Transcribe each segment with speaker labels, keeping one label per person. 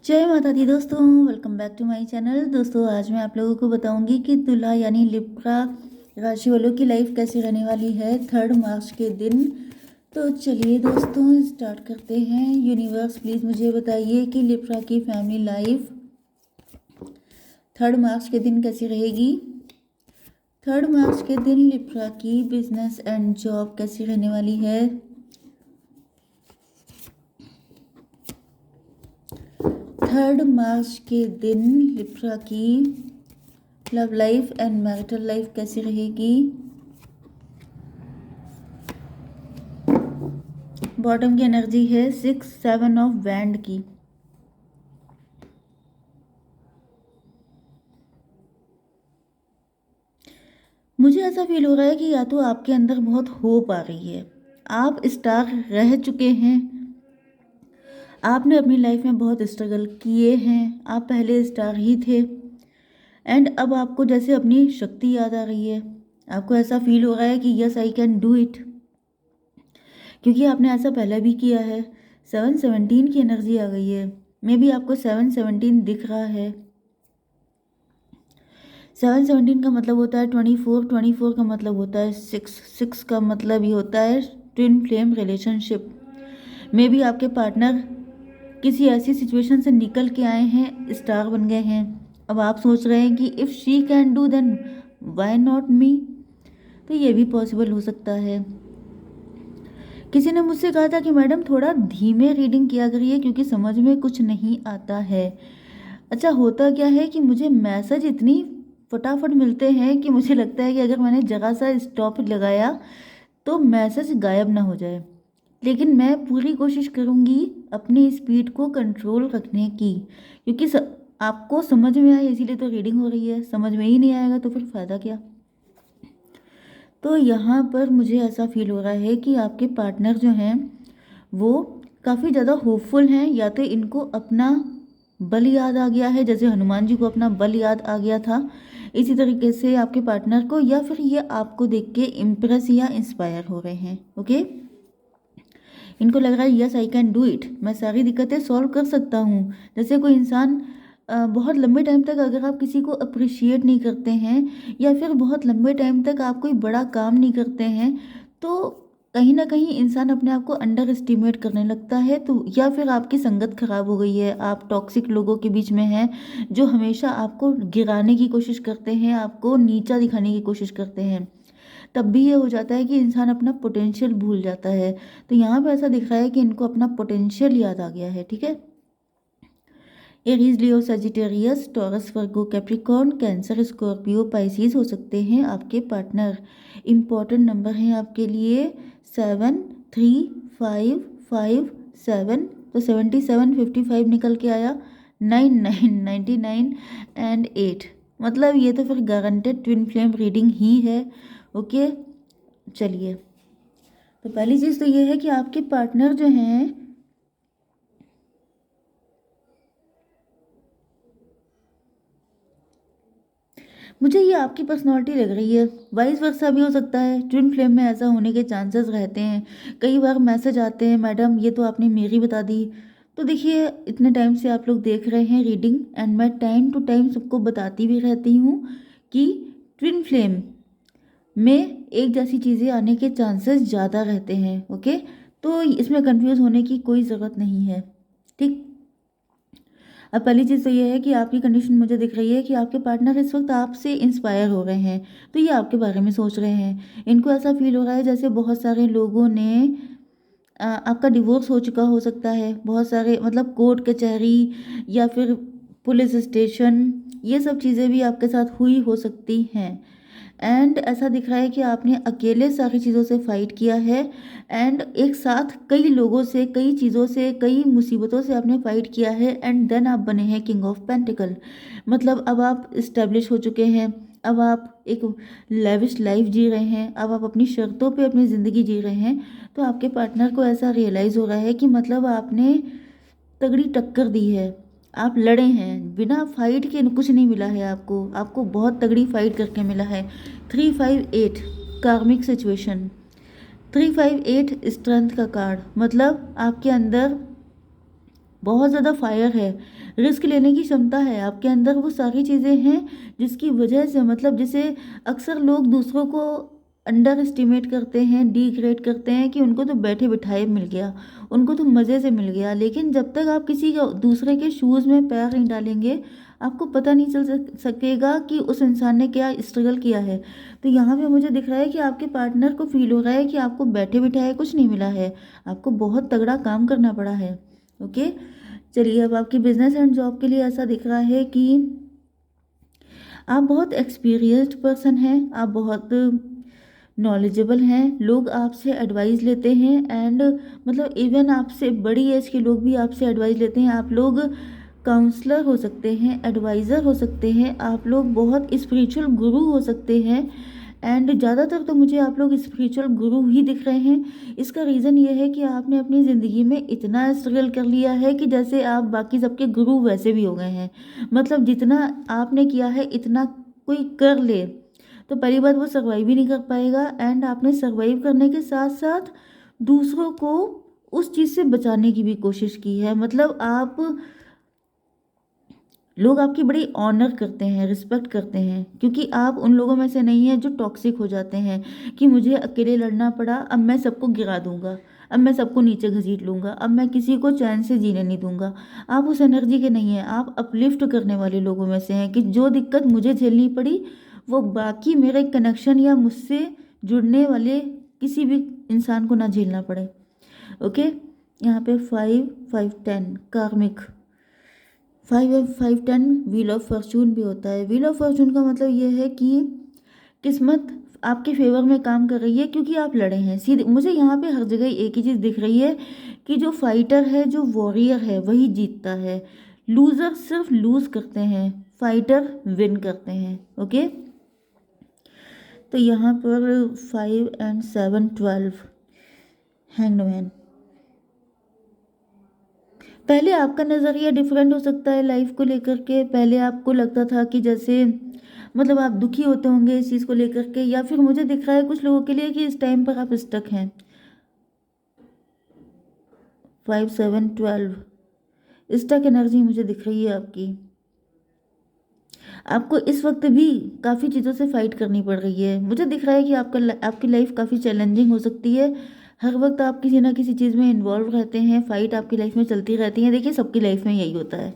Speaker 1: जय माता दी दोस्तों, welcome back to my channel. दोस्तों आज मैं आप लोगों को बताऊंगी कि तुला यानी लिब्रा राशि वालों की लाइफ कैसी रहने वाली है 3 मार्च के दिन। तो चलिए दोस्तों स्टार्ट करते हैं। यूनिवर्स प्लीज़ मुझे बताइए कि लिब्रा की फैमिली लाइफ 3 मार्च के दिन कैसी रहेगी। 3 मार्च के दिन लिब्रा की बिजनेस एंड जॉब कैसी रहने वाली है। 3 मार्च के दिन लिब्रा की love life and marital life कैसी रहेगी। बॉटम की एनर्जी है 6 7 ऑफ वैंड की। मुझे ऐसा फील हो रहा है कि या तो आपके अंदर बहुत होप आ रही है, आप स्टार रह चुके हैं, आपने अपनी लाइफ में बहुत स्ट्रगल किए हैं, आप पहले स्टार ही थे एंड अब आपको जैसे अपनी शक्ति याद आ रही है। आपको ऐसा फील हो रहा है कि yes I can do it, क्योंकि आपने ऐसा पहले भी किया है। 7 17 की एनर्जी आ गई है, मे बी आपको 7 17 दिख रहा है। 7 17 का मतलब होता है 24, 24 का मतलब होता है 6, 6 का मतलब ये होता है twin flame relationship. May be आपके पार्टनर किसी ऐसी सिचुएशन से निकल के आए हैं, स्टार बन गए हैं। अब आप सोच रहे हैं कि if she can do then why not me. तो ये भी पॉसिबल हो सकता है। किसी ने मुझसे कहा था कि मैडम थोड़ा धीमे रीडिंग किया करिए क्योंकि समझ में कुछ नहीं आता है। अच्छा होता क्या है कि मुझे मैसेज इतनी फटाफट मिलते हैं कि मुझे लगता है कि अगर मैंने जगह सा स्टॉप लगाया तो मैसेज गायब ना हो जाए। लेकिन मैं पूरी कोशिश करूँगी अपनी स्पीड को कंट्रोल रखने की, क्योंकि आपको समझ में आए इसीलिए तो रीडिंग हो रही है। समझ में ही नहीं आएगा तो फिर फ़ायदा क्या। तो यहाँ पर मुझे ऐसा फील हो रहा है कि आपके पार्टनर जो हैं वो काफ़ी ज़्यादा होपफुल हैं। या तो इनको अपना बल याद आ गया है, जैसे हनुमान जी को अपना बल याद आ गया था, इसी तरीके से आपके पार्टनर को, या फिर ये आपको देख के इम्प्रेस या इंस्पायर हो रहे हैं। ओके, इनको लग रहा है yes I can do it, मैं सारी दिक्कतें सॉल्व कर सकता हूँ। जैसे कोई इंसान बहुत लंबे टाइम तक अगर आप किसी को अप्रिशिएट नहीं करते हैं या फिर बहुत लंबे टाइम तक आप कोई बड़ा काम नहीं करते हैं तो कहीं ना कहीं इंसान अपने आप को अंडर एस्टिमेट करने लगता है। तो या फिर आपकी संगत खराब हो गई है, आप टॉक्सिक लोगों के बीच में हैं जो हमेशा आपको गिराने की कोशिश करते हैं, आपको नीचा दिखाने की कोशिश करते हैं। तब भी ये हो जाता है कि इंसान अपना पोटेंशियल भूल जाता है। तो यहाँ पे ऐसा दिख रहा है कि इनको अपना पोटेंशियल याद आ गया है। ठीक है, एरीज, लियो, सजिटेरियस, टॉरस, वर्गो, कैप्रिकॉर्न, कैंसर, स्कॉर्पियो, पाइसिस हो सकते हैं आपके पार्टनर। इम्पॉर्टेंट नंबर हैं आपके लिए 7 3 5 5 7। तो 77 55 निकल के आया, 99 99 एंड 8। मतलब ये तो फिर गारंटेड ट्विन फ्लेम रीडिंग ही है। ओके, चलिए। तो पहली चीज़ तो ये है कि आपके पार्टनर जो हैं मुझे ये आपकी पर्सनालिटी लग रही है। वाइस वर्सा भी हो सकता है, ट्विन फ्लेम में ऐसा होने के चांसेस रहते हैं। कई बार मैसेज आते हैं मैडम ये तो आपने मेरी बता दी। तो देखिए इतने टाइम से आप लोग देख रहे हैं रीडिंग एंड मैं टाइम टू टाइम सबको बताती भी रहती हूँ कि ट्विन फ्लेम में एक जैसी चीज़ें आने के चांसेस ज़्यादा रहते हैं। ओके, तो इसमें कंफ्यूज होने की कोई ज़रूरत नहीं है। ठीक, अब पहली चीज़ तो ये है कि आपकी कंडीशन मुझे दिख रही है कि आपके पार्टनर इस वक्त आपसे इंस्पायर हो रहे हैं। तो ये आपके बारे में सोच रहे हैं। इनको ऐसा फील हो रहा है जैसे बहुत सारे लोगों ने आपका डिवोर्स हो चुका हो सकता है। बहुत सारे मतलब कोर्ट कचहरी या फिर पुलिस स्टेशन, ये सब चीज़ें भी आपके साथ हुई हो सकती हैं। एंड ऐसा दिख रहा है कि आपने अकेले सारी चीज़ों से फाइट किया है एंड एक साथ कई लोगों से, कई चीज़ों से, कई मुसीबतों से आपने फाइट किया है एंड देन आप बने हैं किंग ऑफ पेंटिकल। मतलब अब आप इस्टेब्लिश हो चुके हैं, अब आप एक लेविश लाइफ जी रहे हैं, अब आप अपनी शर्तों पे अपनी ज़िंदगी जी रहे हैं। तो आपके पार्टनर को ऐसा रियलाइज़ हो रहा है कि मतलब आपने तगड़ी टक्कर दी है, आप लड़े हैं, बिना फाइट के कुछ नहीं मिला है आपको, आपको बहुत तगड़ी फाइट करके मिला है। 3 5 8 कार्मिक सिचुएशन, 3 5 8 स्ट्रेंथ का कार्ड, मतलब आपके अंदर बहुत ज़्यादा फायर है। रिस्क लेने की क्षमता है आपके अंदर, वो सारी चीज़ें हैं जिसकी वजह से मतलब जैसे अक्सर लोग दूसरों को अंडर एस्टिमेट करते हैं, डिग्रेड करते हैं कि उनको तो बैठे बिठाए मिल गया, उनको तो मज़े से मिल गया, लेकिन जब तक आप किसी दूसरे के शूज़ में पैर नहीं डालेंगे आपको पता नहीं चल सकेगा कि उस इंसान ने क्या स्ट्रगल किया है। तो यहाँ पे मुझे दिख रहा है कि आपके पार्टनर को फील हो रहा है कि आपको बैठे बिठाए कुछ नहीं मिला है, आपको बहुत तगड़ा काम करना पड़ा है। ओके, चलिए अब आपकी बिजनेस एंड जॉब के लिए ऐसा दिख रहा है कि आप बहुत एक्सपीरियंस्ड पर्सन हैं, आप बहुत नॉलेजेबल हैं, लोग आपसे एडवाइस लेते हैं एंड मतलब इवन आपसे बड़ी एज के लोग भी आपसे एडवाइस लेते हैं। आप लोग काउंसलर हो सकते हैं, एडवाइज़र हो सकते हैं, आप लोग बहुत स्पिरिचुअल गुरु हो सकते हैं एंड ज़्यादातर तो मुझे आप लोग स्पिरिचुअल गुरु ही दिख रहे हैं। इसका रीज़न ये है कि आपने अपनी ज़िंदगी में इतना स्ट्रगल कर लिया है कि जैसे आप बाकी सबके गुरु वैसे भी हो गए हैं। मतलब जितना आपने किया है इतना कोई कर ले तो पहली बात वो सर्वाइव ही नहीं कर पाएगा एंड आपने सर्वाइव करने के साथ साथ दूसरों को उस चीज़ से बचाने की भी कोशिश की है। मतलब आप लोग आपकी बड़ी ऑनर करते हैं, रिस्पेक्ट करते हैं, क्योंकि आप उन लोगों में से नहीं हैं जो टॉक्सिक हो जाते हैं कि मुझे अकेले लड़ना पड़ा, अब मैं सबको गिरा दूंगा, अब मैं सबको नीचे घसीट लूंगा, अब मैं किसी को चैन से जीने नहीं दूंगा। आप उस एनर्जी के नहीं हैं, आप अपलिफ्ट करने वाले लोगों में से हैं कि जो दिक्कत मुझे झेलनी पड़ी वो बाकी मेरे कनेक्शन या मुझसे जुड़ने वाले किसी भी इंसान को ना झेलना पड़े। ओके, यहाँ पे 5 5 10 कार्मिक 5 5 10 व्हील ऑफ फॉर्चून भी होता है। व्हील ऑफ फॉर्चून का मतलब ये है कि किस्मत आपके फेवर में काम कर रही है क्योंकि आप लड़े हैं। सीधे मुझे यहाँ पे हर जगह एक ही चीज़ दिख रही है कि जो फाइटर है, जो वॉरियर है वही जीतता है, लूज़र सिर्फ लूज़ करते हैं, फाइटर विन करते हैं। ओके, तो यहाँ पर 5 एंड 7 12 हैंग्ड मैन। पहले आपका नज़रिया डिफरेंट हो सकता है लाइफ को लेकर के। पहले आपको लगता था कि जैसे मतलब आप दुखी होते होंगे इस चीज़ को लेकर के, या फिर मुझे दिख रहा है कुछ लोगों के लिए कि इस टाइम पर आप स्टक हैं। 5 7 12 स्टक एनर्जी मुझे दिख रही है आपकी। आपको इस वक्त भी काफ़ी चीज़ों से फाइट करनी पड़ रही है। मुझे दिख रहा है कि आपकी लाइफ काफ़ी चैलेंजिंग हो सकती है। हर वक्त आप किसी ना किसी चीज़ में इन्वॉल्व रहते हैं, फाइट आपकी लाइफ में चलती रहती है। देखिए सबकी लाइफ में यही होता है,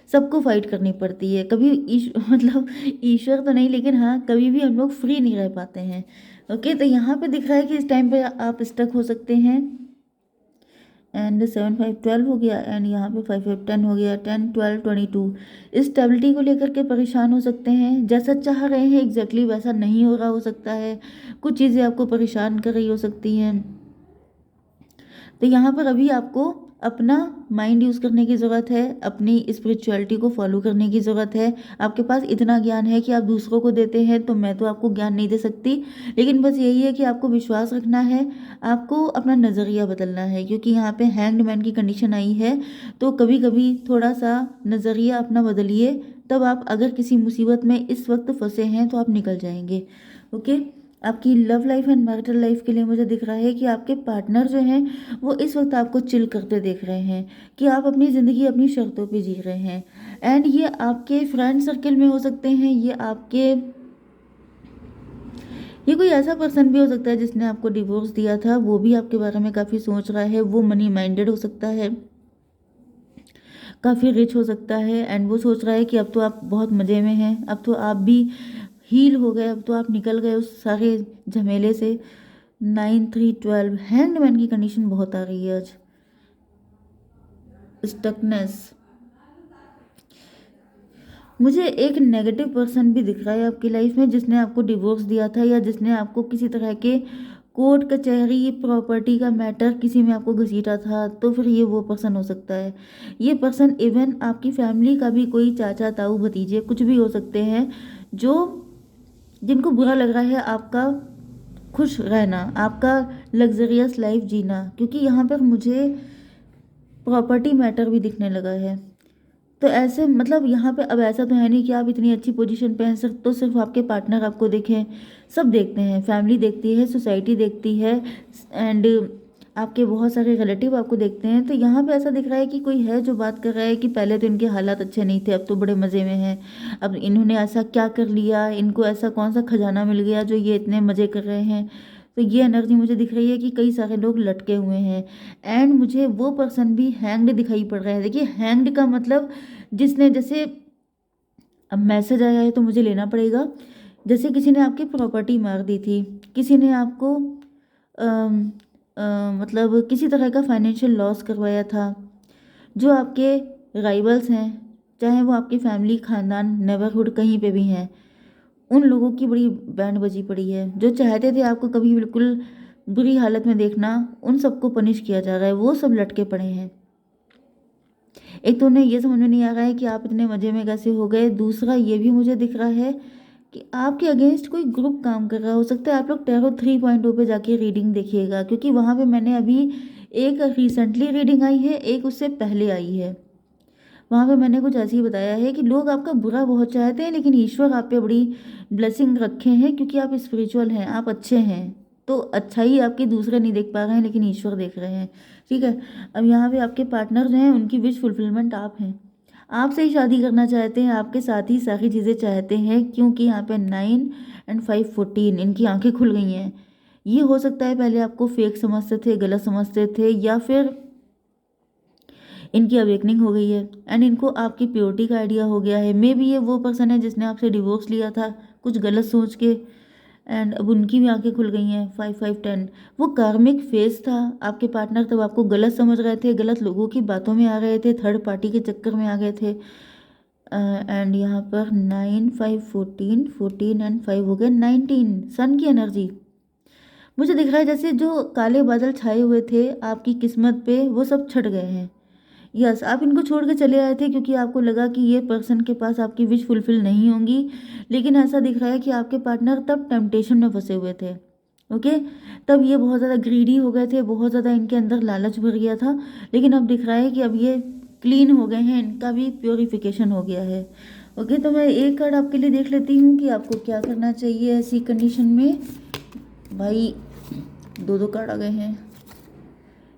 Speaker 1: सबको फाइट करनी पड़ती है। कभी मतलब ईश्वर तो नहीं, लेकिन हाँ कभी भी हम लोग फ्री नहीं रह पाते हैं। ओके, तो यहाँ पे दिख रहा है कि इस टाइम पे आप स्टक हो सकते हैं एंड 7 5 12 हो गया एंड यहाँ पे 5 5 10 हो गया, 10 12 22। स्टेबिलिटी को लेकर के परेशान हो सकते हैं, जैसा चाह रहे हैं एग्जैक्टली वैसा नहीं हो रहा हो सकता है, कुछ चीज़ें आपको परेशान कर रही हो सकती हैं। तो यहाँ पर अभी आपको अपना माइंड यूज़ करने की ज़रूरत है, अपनी स्पिरिचुअलिटी को फॉलो करने की ज़रूरत है। आपके पास इतना ज्ञान है कि आप दूसरों को देते हैं, तो मैं तो आपको ज्ञान नहीं दे सकती, लेकिन बस यही है कि आपको विश्वास रखना है, आपको अपना नज़रिया बदलना है, क्योंकि यहाँ पे हैंग्ड मैन की कंडीशन आई है। तो कभी कभी थोड़ा सा नज़रिया अपना बदलिए, तब आप अगर किसी मुसीबत में इस वक्त फंसे हैं तो आप निकल जाएंगे। ओके, आपकी love life and marital life के लिए मुझे दिख रहा है कि आपके पार्टनर जो हैं वो इस वक्त आपको चिल करते देख रहे हैं कि आप अपनी ज़िंदगी अपनी शर्तों पे जी रहे हैं। एंड ये आपके फ्रेंड सर्कल में हो सकते हैं, ये कोई ऐसा पर्सन भी हो सकता है जिसने आपको डिवोर्स दिया था, वो भी आपके बारे में काफ़ी सोच रहा है। वो मनी माइंडेड हो सकता है, काफ़ी रिच हो सकता है एंड वो सोच रहा है कि अब तो आप बहुत मज़े में हैं, अब तो आप भी हील हो गए, अब तो आप निकल गए उस सारे झमेले से। 9 3 12 हैंडमैन की कंडीशन बहुत आ रही है आज। स्टकनेस, मुझे एक नेगेटिव पर्सन भी दिख रहा है आपकी लाइफ में जिसने आपको डिवोर्स दिया था, या जिसने आपको किसी तरह के कोर्ट कचहरी प्रॉपर्टी का मैटर किसी में आपको घसीटा था। तो फिर ये वो पर्सन हो सकता है। ये पर्सन इवन आपकी फैमिली का भी कोई चाचा ताऊ भतीजे कुछ भी हो सकते हैं, जो जिनको बुरा लग रहा है आपका खुश रहना, आपका लग्जरियस लाइफ जीना, क्योंकि यहाँ पर मुझे प्रॉपर्टी मैटर भी दिखने लगा है। तो ऐसे मतलब यहाँ पे अब ऐसा तो है नहीं कि आप इतनी अच्छी पोजीशन पे हैं सिर्फ तो सिर्फ आपके पार्टनर आपको देखें, सब देखते हैं, फैमिली देखती है, सोसाइटी देखती है एंड आपके बहुत सारे रिलेटिव आपको देखते हैं। तो यहाँ पे ऐसा दिख रहा है कि कोई है जो बात कर रहा है कि पहले तो इनके हालात अच्छे नहीं थे, अब तो बड़े मज़े में हैं। अब इन्होंने ऐसा क्या कर लिया, इनको ऐसा कौन सा खजाना मिल गया जो ये इतने मज़े कर रहे हैं। तो ये एनर्जी मुझे दिख रही है कि कई सारे लोग लटके हुए हैं। एंड मुझे वो पर्सन भी हैंग्ड दिखाई पड़ रहा है। देखिए हैंग्ड का मतलब जिसने, जैसे अब मैसेज आया है तो मुझे लेना पड़ेगा, जैसे किसी ने आपकी प्रॉपर्टी मार दी थी, किसी ने आपको मतलब किसी तरह का फाइनेंशियल लॉस करवाया था। जो आपके राइवल्स हैं, चाहे वो आपकी फैमिली, खानदान, नेबरहुड कहीं पे भी हैं, उन लोगों की बड़ी बैंड बजी पड़ी है। जो चाहते थे आपको कभी बिल्कुल बुरी हालत में देखना, उन सबको पनिश किया जा रहा है, वो सब लटके पड़े हैं। एक तो उन्हें ये समझ में नहीं आ रहा है कि आप इतने मज़े में कैसे हो गए। दूसरा ये भी मुझे दिख रहा है कि आपके अगेंस्ट कोई ग्रुप काम कर रहा हो सकता है। आप लोग टैरो 3.0 पे जाके रीडिंग देखिएगा, क्योंकि वहाँ पे मैंने अभी एक रिसेंटली रीडिंग आई है, एक उससे पहले आई है। वहाँ पे मैंने कुछ ऐसे ही बताया है कि लोग आपका बुरा बहुत चाहते हैं, लेकिन ईश्वर आप पे बड़ी ब्लेसिंग रखे हैं, क्योंकि आप स्पिरिचुअल हैं, आप अच्छे हैं। तो अच्छाई आपके दूसरे नहीं देख पा रहे हैं, लेकिन ईश्वर देख रहे हैं। ठीक है। अब यहाँ पे आपके पार्टनर जो हैं, उनकी विश फुलफिलमेंट आप हैं। आपसे ही शादी करना चाहते हैं, आपके साथ ही सारी चीज़ें चाहते हैं, क्योंकि यहाँ पे 9 एंड 5 14 इनकी आंखें खुल गई हैं। ये हो सकता है पहले आपको फेक समझते थे, गलत समझते थे, या फिर इनकी अवेकनिंग हो गई है एंड इनको आपकी प्योरिटी का आइडिया हो गया है। मे बी ये वो पर्सन है जिसने आपसे डिवोर्स लिया था कुछ गलत सोच के, एंड अब उनकी भी आंखें खुल गई हैं। 5 5 10 वो कार्मिक फेज था। आपके पार्टनर तब आपको गलत समझ रहे थे, गलत लोगों की बातों में आ गए थे, थर्ड पार्टी के चक्कर में आ गए थे। एंड यहाँ पर 9 5 14 14 एंड 5 हो गए 19। सन की एनर्जी मुझे दिख रहा है, जैसे जो काले बादल छाए हुए थे आपकी किस्मत पे, वो सब छट गए हैं। यस, आप इनको छोड़ के चले आए थे क्योंकि आपको लगा कि ये पर्सन के पास आपकी विश फुलफिल नहीं होंगी, लेकिन ऐसा दिख रहा है कि आपके पार्टनर तब टेम्पटेशन में फंसे हुए थे। ओके, तब ये बहुत ज़्यादा ग्रीडी हो गए थे, बहुत ज़्यादा इनके अंदर लालच भर गया था, लेकिन अब दिख रहा है कि अब ये क्लीन हो गए हैं, इनका भी प्योरीफिकेशन हो गया है। ओके, तो मैं एक कार्ड आपके लिए देख लेती हूँ कि आपको क्या करना चाहिए ऐसी कंडीशन में। भाई दो दो कार्ड आ गए हैं।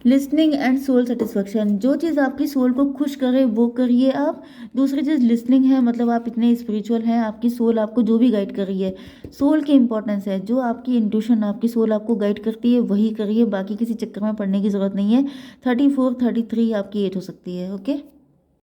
Speaker 1: लिसनिंग एंड सोल सेटिस्फेक्शन, जो चीज़ आपकी सोल को खुश करे वो करिए आप। दूसरी चीज़ लिसनिंग है, मतलब आप इतने स्पिरिचुअल हैं, आपकी सोल आपको जो भी गाइड कर रही है, सोल की इंपॉर्टेंस है। जो आपकी इंट्यूशन, आपकी सोल आपको गाइड करती है वही करिए, बाकी किसी चक्कर में पड़ने की ज़रूरत नहीं है। 34 33 आपकी एज हो सकती है। ओके।